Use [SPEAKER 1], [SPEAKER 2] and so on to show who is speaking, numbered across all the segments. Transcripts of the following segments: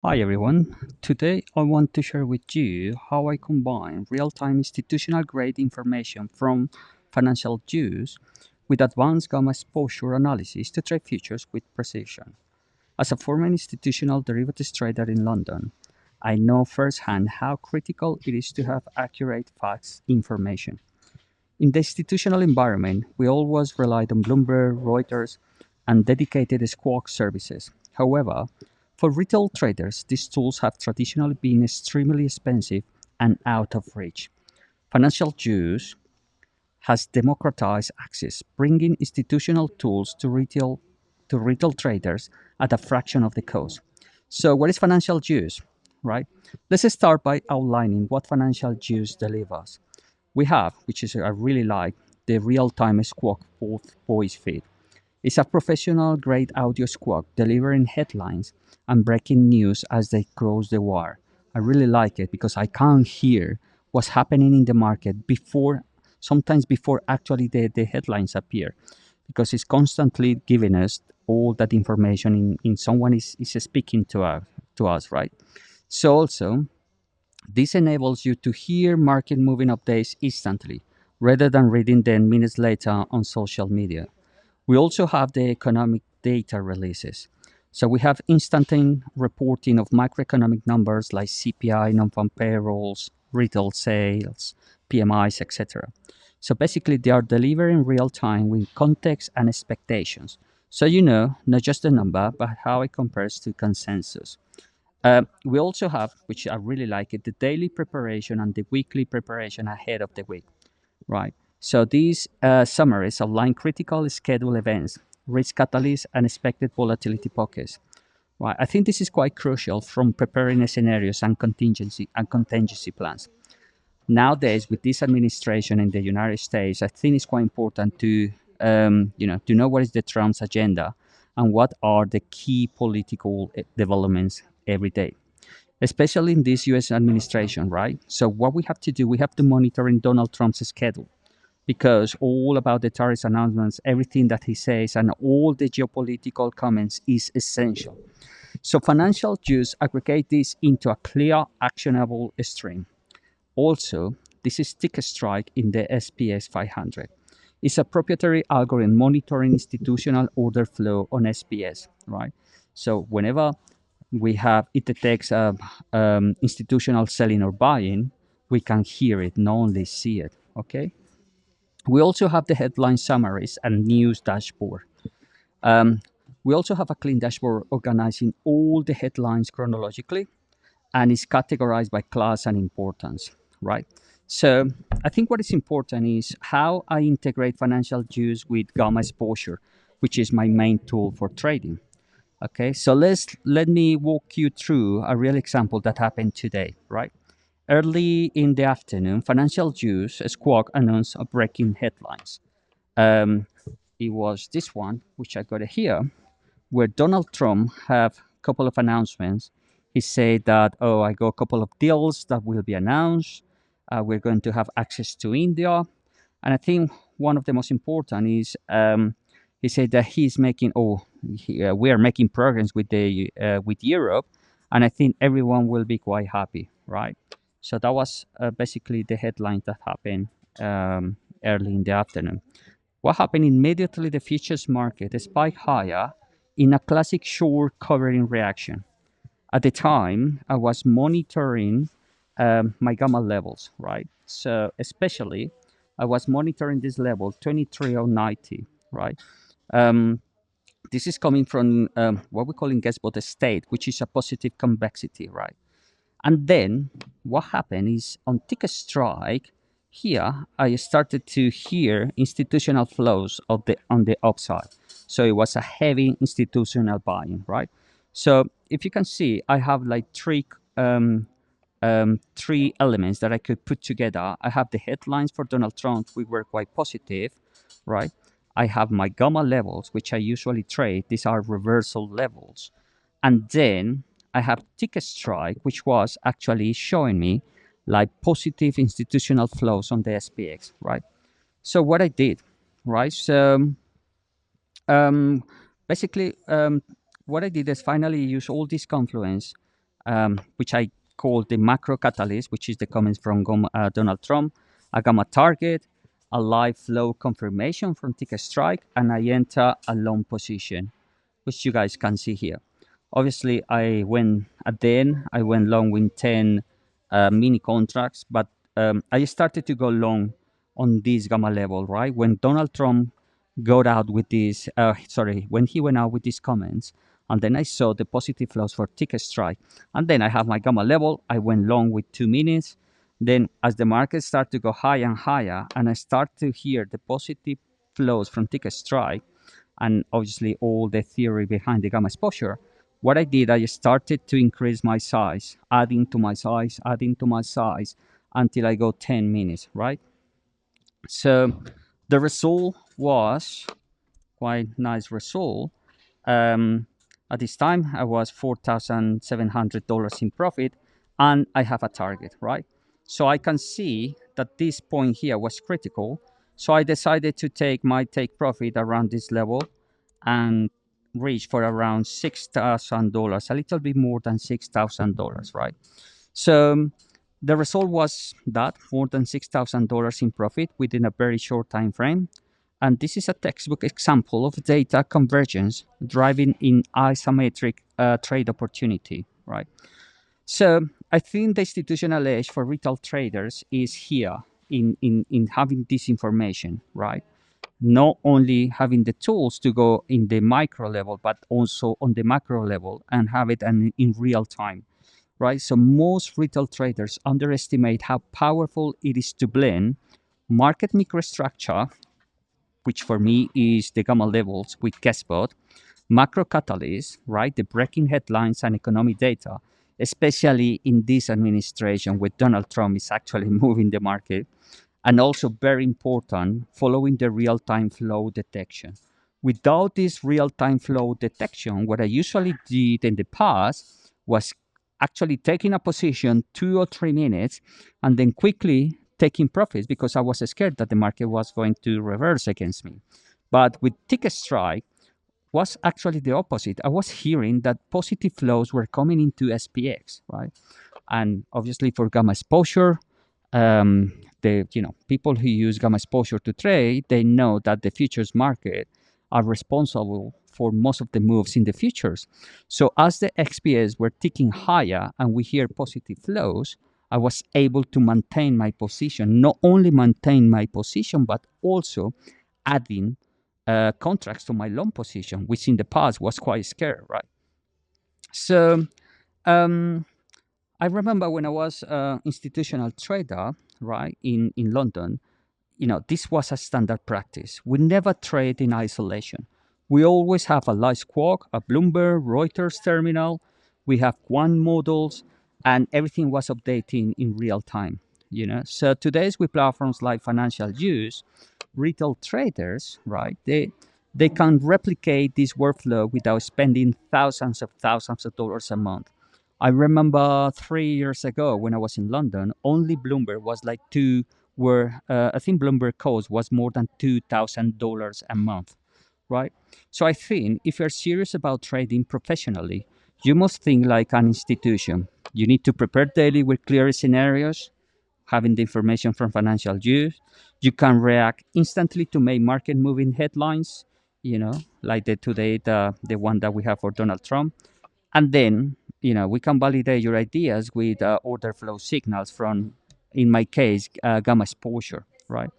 [SPEAKER 1] Hi everyone. Today I want to share with you how I combine real-time institutional grade information from financial news with advanced gamma exposure analysis to trade futures with precision. As a former institutional derivatives trader in London, I know firsthand how critical it is to have accurate facts information. In the institutional environment, we always relied on Bloomberg, Reuters, and dedicated squawk services. However, for retail traders, these tools have traditionally been extremely expensive and out of reach. Financial use has democratized access, bringing institutional tools to retail traders at a fraction of the cost. So, what is financial use? Right? Let's start by outlining what financial use delivers. We have, which is I really like, the real-time squawk voice feed. It's a professional grade audio squawk delivering headlines and breaking news as they cross the wire. I really like it because I can hear what's happening in the market sometimes before actually the headlines appear, because it's constantly giving us all that information in someone is speaking to us, right? So also, this enables you to hear market moving updates instantly rather than reading them minutes later on social media. We also have the economic data releases. So we have instant reporting of macroeconomic numbers like CPI, non-farm payrolls, retail sales, PMIs, etc. So basically, they are delivered in real time with context and expectations. So you know not just the number, but how it compares to consensus. We also have, which I really like it, the daily preparation and the weekly preparation ahead of the week, right? So these summaries outline critical schedule events, risk catalysts, and expected volatility pockets. Right, I think this is quite crucial from preparing scenarios and contingency plans. Nowadays, with this administration in the United States, I think it's quite important to know what is the Trump's agenda and what are the key political developments every day, especially in this U.S. administration, right? So what we have to do, we have to monitor in Donald Trump's schedule because all about the tariffs announcements, everything that he says, and all the geopolitical comments is essential. So financial Jews aggregate this into a clear, actionable stream. Also, this is tick strike in the SPS 500. It's a proprietary algorithm monitoring institutional order flow on SPS, right? So whenever we have it detects institutional selling or buying, we can hear it, not only see it. Okay. We also have the headline summaries and news dashboard. Um, we also have a clean dashboard organizing all the headlines chronologically and is categorized by class and importance, right? So I think what is important is how I integrate financial use with gamma exposure, which is my main tool for trading. Okay, so let me walk you through a real example that happened today, right? Early in the afternoon, Financial News Squawk announced a breaking headlines. Um, it was this one, which I got here, where Donald Trump have a couple of announcements. He said that, oh, I got a couple of deals that will be announced. We're going to have access to India. And I think one of the most important is he said that we are making progress with Europe, and I think everyone will be quite happy, right? So that was basically the headline that happened early in the afternoon. What happened immediately? The futures market spiked higher in a classic short covering reaction. At the time, I was monitoring my gamma levels, right? So especially, I was monitoring this level 23,090, right? Um, this is coming from what we call in Gexbot a state, which is a positive convexity, right? And then what happened is on ticket strike, here I started to hear institutional flows of the on the upside. So it was a heavy institutional buying, right? So if you can see, I have like three elements that I could put together. I have the headlines for Donald Trump, we were quite positive, right? I have my gamma levels, which I usually trade. These are reversal levels. And then I have ticket strike, which was actually showing me like positive institutional flows on the SPX, right? So what I did, right? So um, basically, what I did is finally use all this confluence which I call the macro catalyst, which is the comments from Donald Trump, a gamma target, a live flow confirmation from ticket strike, and I enter a long position, which you guys can see here. Obviously, I went at the end, I went long with 10 mini contracts, but I started to go long on this gamma level, right? When Donald Trump got out with this, when he went out with these comments, and then I saw the positive flows for ticket strike, and then I have my gamma level. I went long with 2 minutes. Then, as the market started to go higher and higher, and I start to hear the positive flows from ticket strike, and obviously all the theory behind the gamma exposure, what I did, I started to increase my size, adding to my size, adding to my size, until I go 10 minutes, right? So the result was quite nice result. At this time, I was $4,700 in profit, and I have a target, right? So I can see that this point here was critical. So I decided to take my take profit around this level and reach for around $6,000, a little bit more than $6,000, right? So the result was that more than $6,000 in profit within a very short time frame. And this is a textbook example of data convergence driving in asymmetric trade opportunity, right? So I think the institutional edge for retail traders is here in having this information, right? Not only having the tools to go in the micro level, but also on the macro level and have it in real time, right? So most retail traders underestimate how powerful it is to blend market microstructure, which for me is the gamma levels with Gexbot, macro catalysts, right? The breaking headlines and economic data, especially in this administration where Donald Trump is actually moving the market, and also very important, following the real-time flow detection. Without this real-time flow detection, what I usually did in the past was actually taking a position 2 or 3 minutes and then quickly taking profits because I was scared that the market was going to reverse against me. But with ticket strike, was actually the opposite. I was hearing that positive flows were coming into SPX, right? And obviously for gamma exposure, the people who use gamma exposure to trade, they know that the futures market are responsible for most of the moves in the futures. So as the XPS were ticking higher and we hear positive flows, I was able to maintain my position, not only maintain my position, but also adding contracts to my long position, which in the past was quite scary, right? So um, I remember when I was an institutional trader, right, in London, this was a standard practice. We never trade in isolation. We always have a live squawk, a Bloomberg, Reuters terminal. We have quant models, and everything was updating in real time. So today's with platforms like Financial Use, retail traders, right? They can replicate this workflow without spending thousands of dollars a month. I remember 3 years ago when I was in London, only Bloomberg was like I think Bloomberg cost was more than $2,000 a month, right? So I think if you're serious about trading professionally, you must think like an institution. You need to prepare daily with clear scenarios, having the information from financial use. You can react instantly to make market moving headlines, like the one that we have for Donald Trump. And then, we can validate your ideas with order flow signals from, in my case, gamma exposure, right?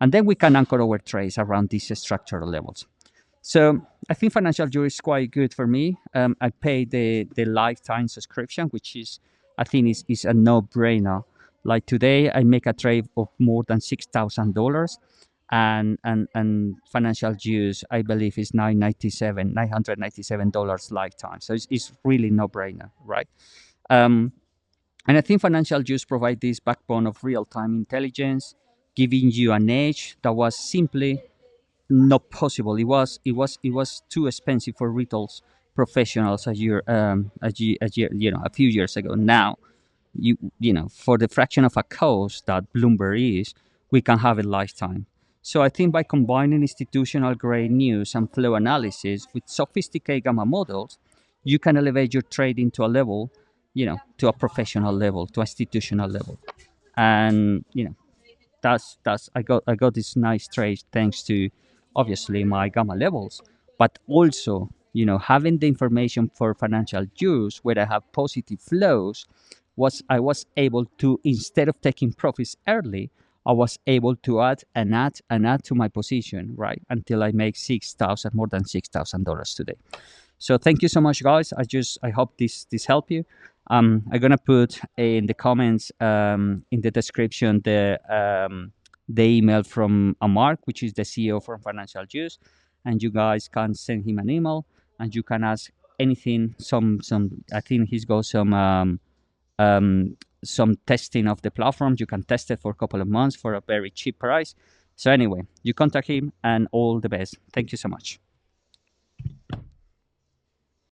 [SPEAKER 1] And then we can anchor our trades around these structural levels. So I think financial jury is quite good for me. I pay the lifetime subscription, which I think is a no-brainer. Like today, I make a trade of more than $6,000, and financial use I believe is $997 lifetime. So it's really no-brainer, right? And I think financial use provide this backbone of real-time intelligence, giving you an edge that was simply not possible. It was too expensive for retail professionals a few years ago. Now, for the fraction of a cost that Bloomberg is, we can have a lifetime. So I think by combining institutional grade news and flow analysis with sophisticated gamma models, you can elevate your trading to a level to a professional level, to a institutional level. And that's I got this nice trade thanks to obviously my gamma levels, but also having the information for financial use where I have positive flows. I was able to, instead of taking profits early, I was able to add to my position, right, until I make more than $6,000 today. So thank you so much, guys. I hope this helped you. I'm gonna put in the comments, in the description, the email from Aamar, which is the CEO from Financial Juice, and you guys can send him an email and you can ask anything. Some I think he's got some testing of the platform. You can test it for a couple of months for a very cheap price. So anyway, you contact him and all the best. Thank you so much.